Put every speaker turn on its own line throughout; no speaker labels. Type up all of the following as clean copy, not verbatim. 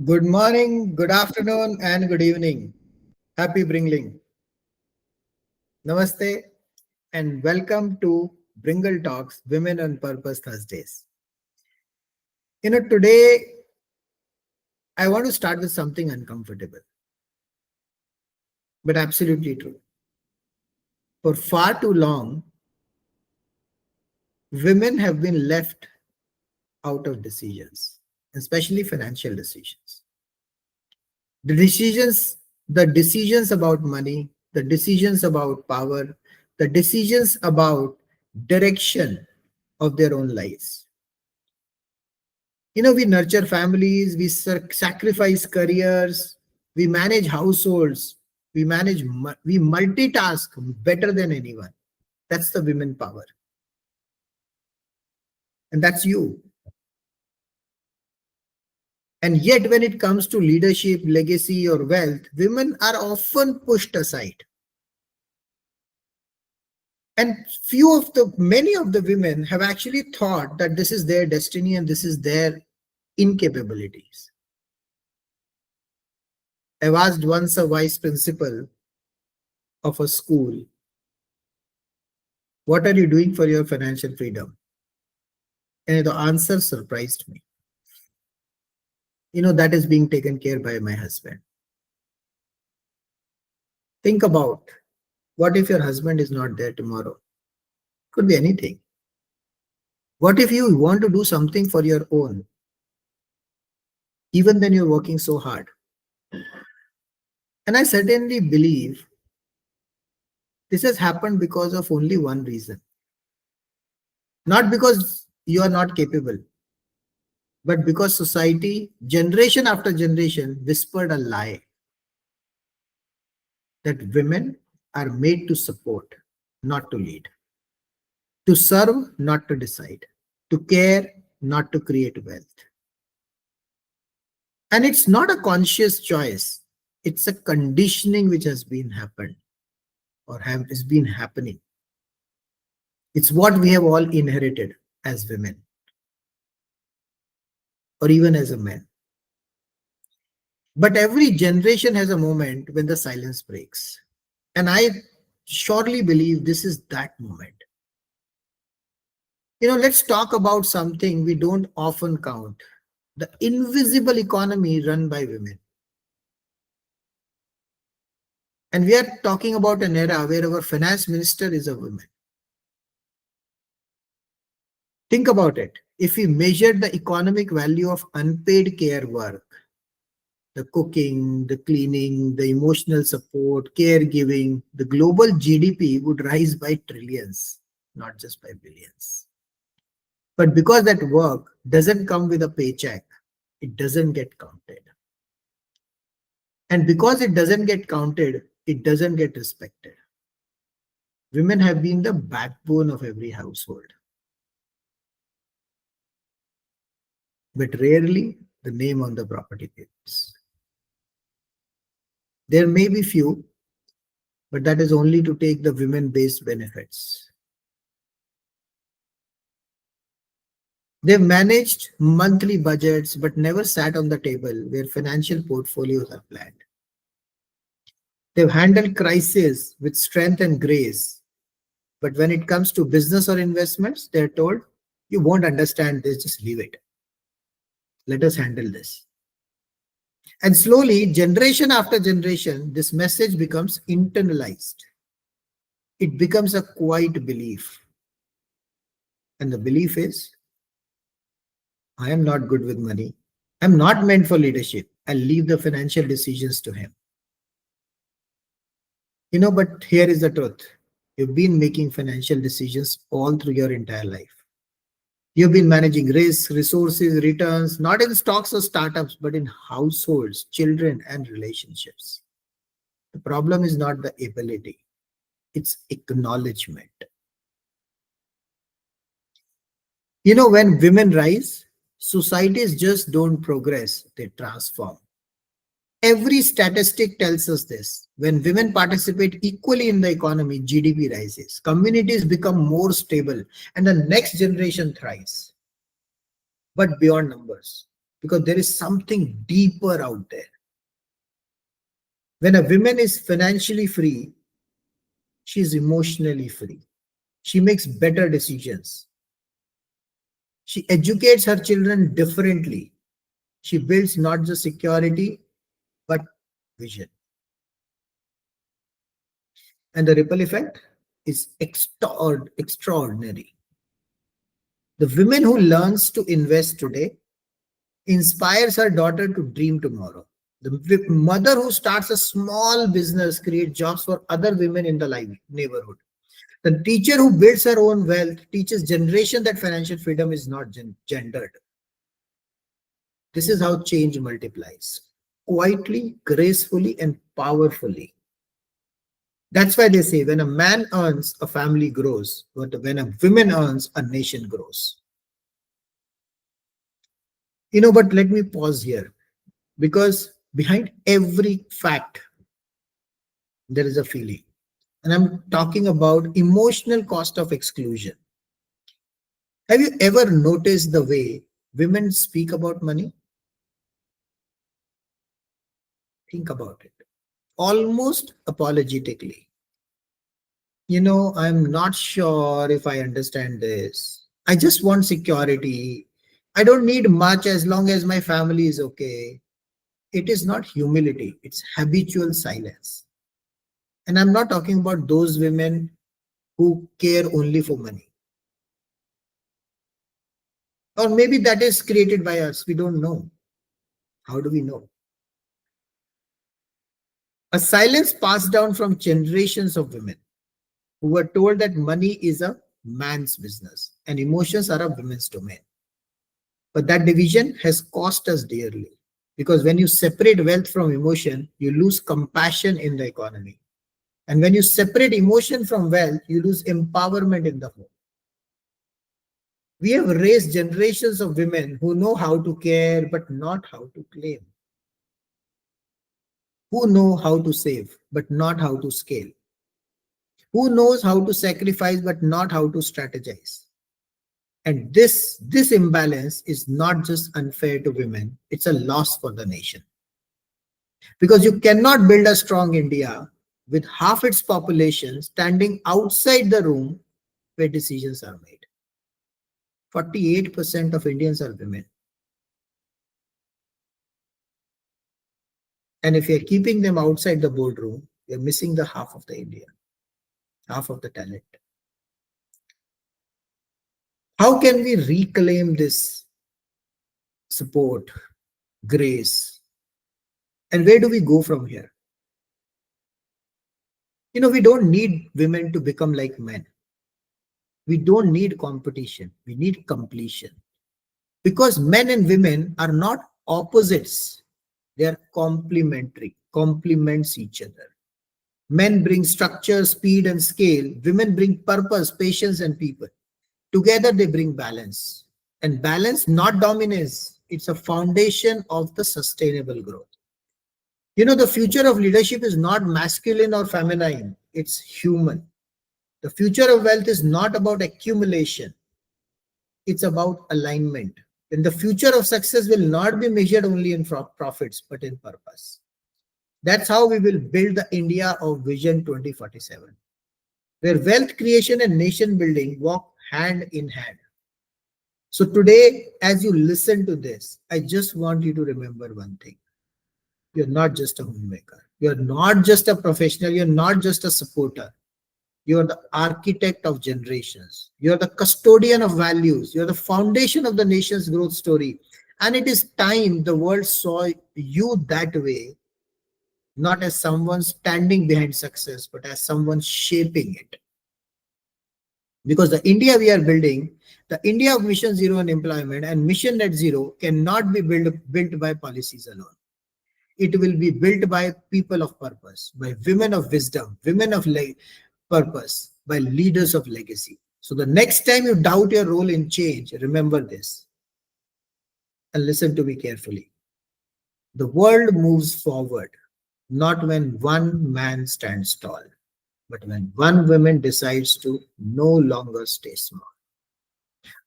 Good morning, good afternoon, and good evening. Happy Bringling. Namaste and welcome to Bringle Talks Women on Purpose Thursdays. Today I want to start with something uncomfortable, but absolutely true. For far too long, women have been left out of decisions, especially financial decisions. The decisions, the decisions about money, the decisions about power, the decisions about direction of their own lives. We nurture families, we sacrifice careers, we manage households, we multitask better than anyone. That's the women power. And that's you. And yet, when it comes to leadership, legacy, or wealth, women are often pushed aside. And many of the women have actually thought that this is their destiny and this is their incapabilities. I've asked once a vice principal of a school, what are you doing for your financial freedom? And the answer surprised me. That is being taken care by my husband. Think about, what if your husband is not there tomorrow? Could be anything. What if you want to do something for your own? Even then you're working so hard. And I certainly believe this has happened because of only one reason. Not because you are not capable, but because society, generation after generation, whispered a lie that women are made to support, not to lead, to serve, not to decide, to care, not to create wealth. And it's not a conscious choice. It's a conditioning which has been happened or has been happening. It's what we have all inherited as women or even as a man. But every generation has a moment when the silence breaks. And I surely believe this is that moment. Let's talk about something we don't often count: the invisible economy run by women. And we are talking about an era where our finance minister is a woman. Think about it. If we measured the economic value of unpaid care work, the cooking, the cleaning, the emotional support, caregiving, the global GDP would rise by trillions, not just by billions. But because that work doesn't come with a paycheck, it doesn't get counted. And because it doesn't get counted, it doesn't get respected. Women have been the backbone of every household, but rarely the name on the property papers. There may be few, but that is only to take the women-based benefits. They've managed monthly budgets, but never sat on the table where financial portfolios are planned. They've handled crises with strength and grace, but when it comes to business or investments, they're told, you won't understand this, just leave it. Let us handle this. And slowly, generation after generation, this message becomes internalized. It becomes a quiet belief. And the belief is, I am not good with money. I'm not meant for leadership. I'll leave the financial decisions to him. But here is the truth. You've been making financial decisions all through your entire life. You've been managing risks, resources, returns, not in stocks or startups, but in households, children, and relationships. The problem is not the ability, it's acknowledgement. When women rise, societies just don't progress, they transform. Every statistic tells us this. When women participate equally in the economy, GDP rises, communities become more stable, and the next generation thrives. But beyond numbers, because there is something deeper out there. When a woman is financially free, she is emotionally free. She makes better decisions. She educates her children differently. She builds not just security, but vision. And the ripple effect is extraordinary. The woman who learns to invest today inspires her daughter to dream tomorrow. The mother who starts a small business creates jobs for other women in the neighborhood. The teacher who builds her own wealth teaches generation that financial freedom is not gendered. This is how change multiplies, quietly, gracefully, and powerfully. That's why they say when a man earns, a family grows, but when a woman earns, a nation grows. But let me pause here because behind every fact, there is a feeling. And I'm talking about emotional cost of exclusion. Have you ever noticed the way women speak about money? Think about it. Almost apologetically. I'm not sure if I understand this. I just want security. I don't need much as long as my family is okay. It is not humility, it's habitual silence. And I'm not talking about those women who care only for money. Or maybe that is created by us. We don't know. How do we know? A silence passed down from generations of women who were told that money is a man's business and emotions are a women's domain. But that division has cost us dearly because when you separate wealth from emotion, you lose compassion in the economy. And when you separate emotion from wealth, you lose empowerment in the home. We have raised generations of women who know how to care but not how to claim, who know how to save but not how to scale, who knows how to sacrifice but not how to strategize. And this imbalance is not just unfair to women, it's a loss for the nation. Because you cannot build a strong India with half its population standing outside the room where decisions are made. 48% of Indians are women. And if you're keeping them outside the boardroom, you're missing the half of the India, half of the talent. How can we reclaim this support, grace? And where do we go from here? We don't need women to become like men. We don't need competition. We need completion. Because men and women are not opposites. They are complementary, complements each other. Men bring structure, speed, and scale. Women bring purpose, patience, and people. Together, they bring balance. And balance, not dominance. It's a foundation of the sustainable growth. The future of leadership is not masculine or feminine. It's human. The future of wealth is not about accumulation. It's about alignment. And the future of success will not be measured only in profits, but in purpose. That's how we will build the India of Vision 2047, where wealth creation and nation building walk hand in hand. So today, as you listen to this, I just want you to remember one thing. You're not just a homemaker. You're not just a professional. You're not just a supporter. You're the architect of generations. You're the custodian of values. You're the foundation of the nation's growth story. And it is time the world saw you that way, not as someone standing behind success, but as someone shaping it. Because the India we are building, the India of Mission Zero and employment and Mission Net Zero cannot be built by policies alone. It will be built by people of purpose, by women of wisdom, women of purpose, by leaders of legacy. So the next time you doubt your role in change, remember this and listen to me carefully. The world moves forward, not when one man stands tall, but when one woman decides to no longer stay small.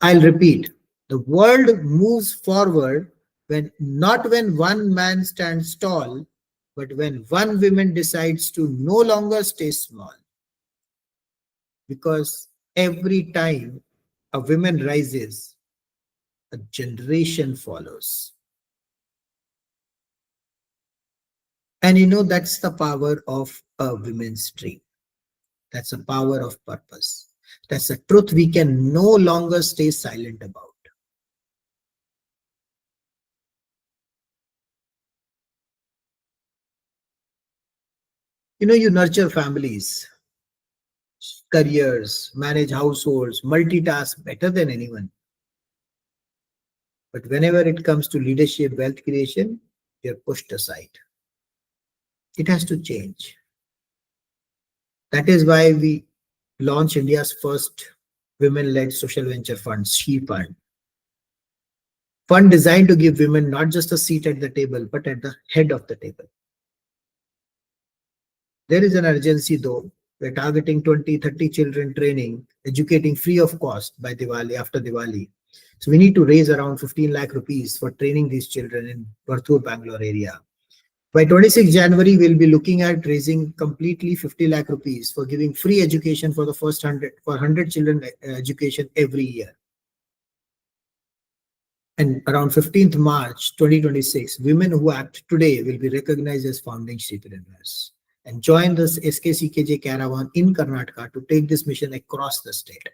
I'll repeat, the world moves forward When not when one man stands tall, but when one woman decides to no longer stay small. Because every time a woman rises, a generation follows. And that's the power of a women's dream. That's a power of purpose. That's a truth we can no longer stay silent about. You nurture families, careers, manage households, multitask better than anyone. But whenever it comes to leadership, wealth creation, you're pushed aside. It has to change. That is why we launched India's first women-led social venture fund, She Fund. Fund designed to give women not just a seat at the table, but at the head of the table. There is an urgency though. We're targeting 20, 30 children training, educating free of cost by Diwali, after Diwali. So we need to raise around 15 lakh rupees for training these children in Barthur, Bangalore area. By 26 January, we'll be looking at raising completely 50 lakh rupees for giving free education for the first 100, for 100 children education every year. And around 15th March 2026, women who act today will be recognized as founding entrepreneurs and join this SKCKJ caravan in Karnataka to take this mission across the state.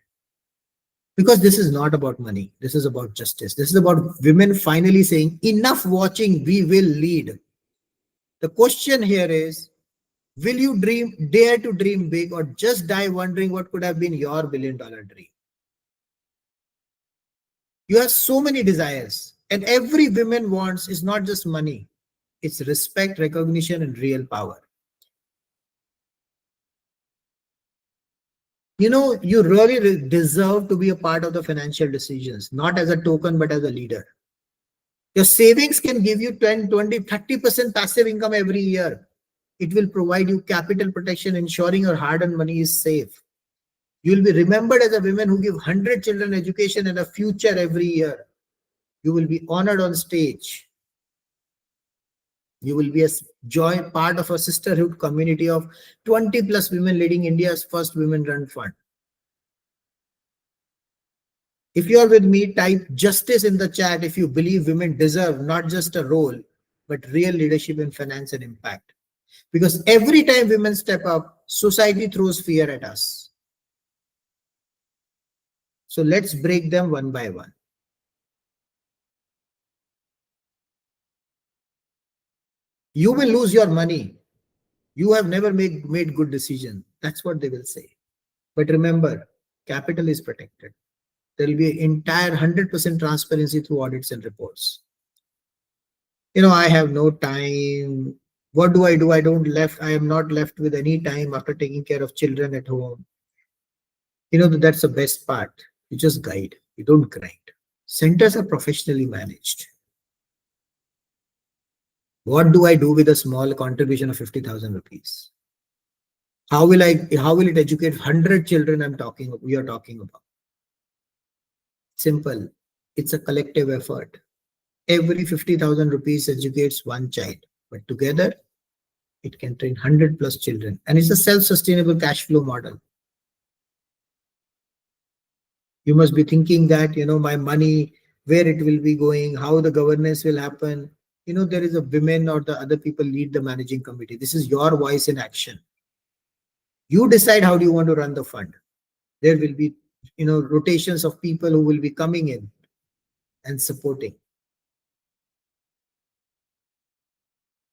Because this is not about money. This is about justice. This is about women finally saying, enough watching, we will lead. The question here is, will you dare to dream big, or just die wondering what could have been your billion-dollar dream? You have so many desires, and every woman wants is not just money. It's respect, recognition, and real power. You really deserve to be a part of the financial decisions, not as a token, but as a leader. Your savings can give you 10, 20, 30% passive income every year. It will provide you capital protection, ensuring your hard-earned money is safe. You will be remembered as a woman who give 100 children education and a future every year. You will be honored on stage. You will be a part of a sisterhood community of 20 plus women leading India's first women-run fund. If you are with me, type justice in the chat if you believe women deserve not just a role, but real leadership in finance and impact. Because every time women step up, society throws fear at us. So let's break them one by one. You will lose your money. You have never made good decisions. That's what they will say. But remember, capital is protected. There will be an entire 100% transparency through audits and reports. I have no time. What do? I am not left with any time after taking care of children at home. That's the best part. You just guide. You don't grind. Centers are professionally managed. What do I do with a small contribution of 50,000 rupees? How will it educate 100 children we are talking about? Simple. It's a collective effort. Every 50,000 rupees educates one child, but together it can train 100 plus children. And it's a self-sustainable cash flow model. You must be thinking that, my money, where it will be going, how the governance will happen. There is a women or the other people lead the managing committee. This is your voice in action. You decide how do you want to run the fund. There will be, rotations of people who will be coming in and supporting.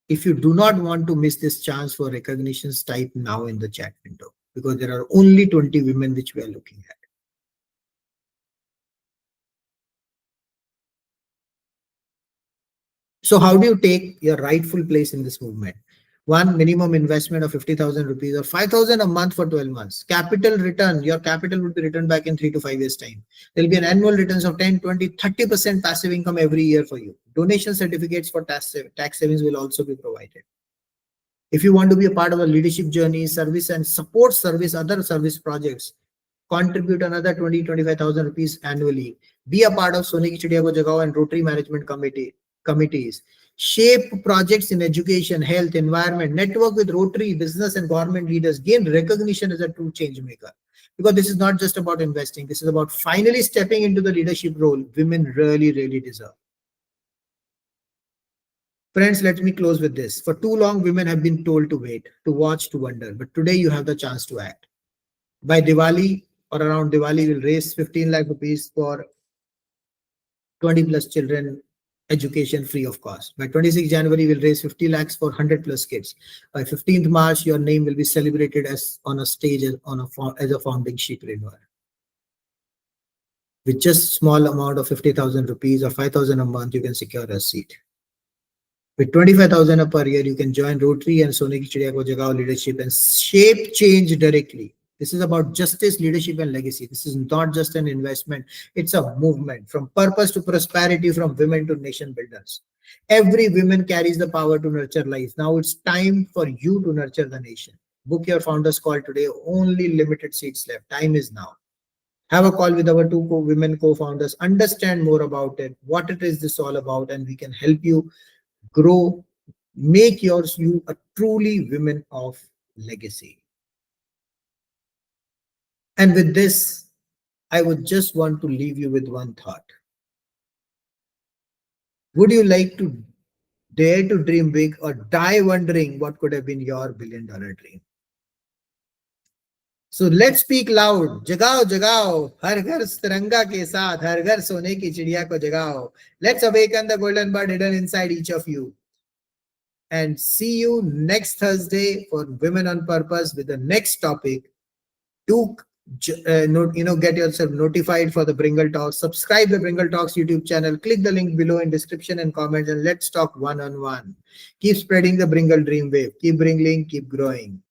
If you do not want to miss this chance for recognitions, type now in the chat window, because there are only 20 women which we are looking at. So how do you take your rightful place in this movement? One, minimum investment of 50,000 rupees or 5,000 a month for 12 months. Capital return, your capital would be returned back in 3 to 5 years time. There will be an annual returns of 10, 20, 30% passive income every year for you. Donation certificates for tax savings will also be provided. If you want to be a part of the leadership journey, service and support service, other service projects, contribute another 20, 25,000 rupees annually. Be a part of Soni Ki Chidiya Ko Jagao and Rotary Management Committee. committees, shape projects in education, health, environment, network with Rotary, business, and government leaders, gain recognition as a true change maker. Because this is not just about investing, this is about finally stepping into the leadership role women really, really deserve. Friends, let me close with this. For too long, women have been told to wait, to watch, to wonder. But today, you have the chance to act. By Diwali or around Diwali, we'll raise 15 lakh rupees for 20 plus children education free of cost. By 26 January, we'll raise 50 lakhs for 100 plus kids. By 15th March, your name will be celebrated as on a stage as a founding sheepreneur. With just small amount of 50,000 rupees or 5,000 a month, you can secure a seat. With 25,000 per year, you can join Rotary and Sone Ki Chidiya Ko Jagao leadership and shape change directly. This is about justice, leadership, and legacy. This is not just an investment, it's a movement from purpose to prosperity, from women to nation builders. Every woman carries the power to nurture life. Now it's time for you to nurture the nation. Book your founders call today. Only limited seats left. Time is now. Have a call with our two women co-founders. Understand more about it, what it is this all about, and we can help you grow, make you a truly women of legacy. And with this, I would just want to leave you with one thought. Would you like to dare to dream big or die wondering what could have been your billion-dollar dream? So let's speak loud. Jagao, jagao, har ghar tiranga ke saath, har ghar sone ki chidiya ko jagao. Let's awaken the golden bird hidden inside each of you. And see you next Thursday for Women on Purpose with the next topic. Do get yourself notified for the Bringle Talks. Subscribe the Bringle Talks YouTube channel. Click the link below in description and comments, and let's talk one-on-one. Keep spreading the Bringle dream wave. Keep bringing, keep growing.